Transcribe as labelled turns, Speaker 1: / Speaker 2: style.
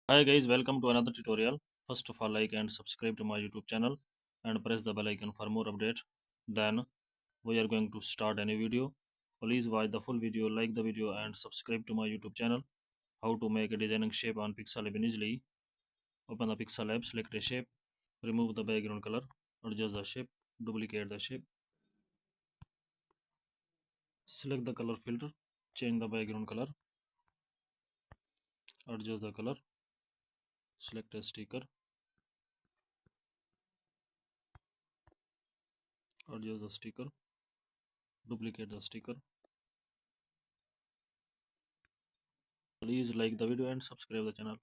Speaker 1: Hi guys, welcome to another tutorial. First of all, like and subscribe to my YouTube channel and press the bell icon for more updates. Then we are going to start any video. Please watch the full video, like the video and subscribe to my YouTube channel. How to make a designing shape on Pixel Lab easily. Open the Pixel Lab, select a shape, remove the background color, adjust the shape, duplicate the shape, select the color filter, change the background color, adjust the color, select a sticker, adjust the sticker, duplicate the sticker. Please like the video and subscribe the channel.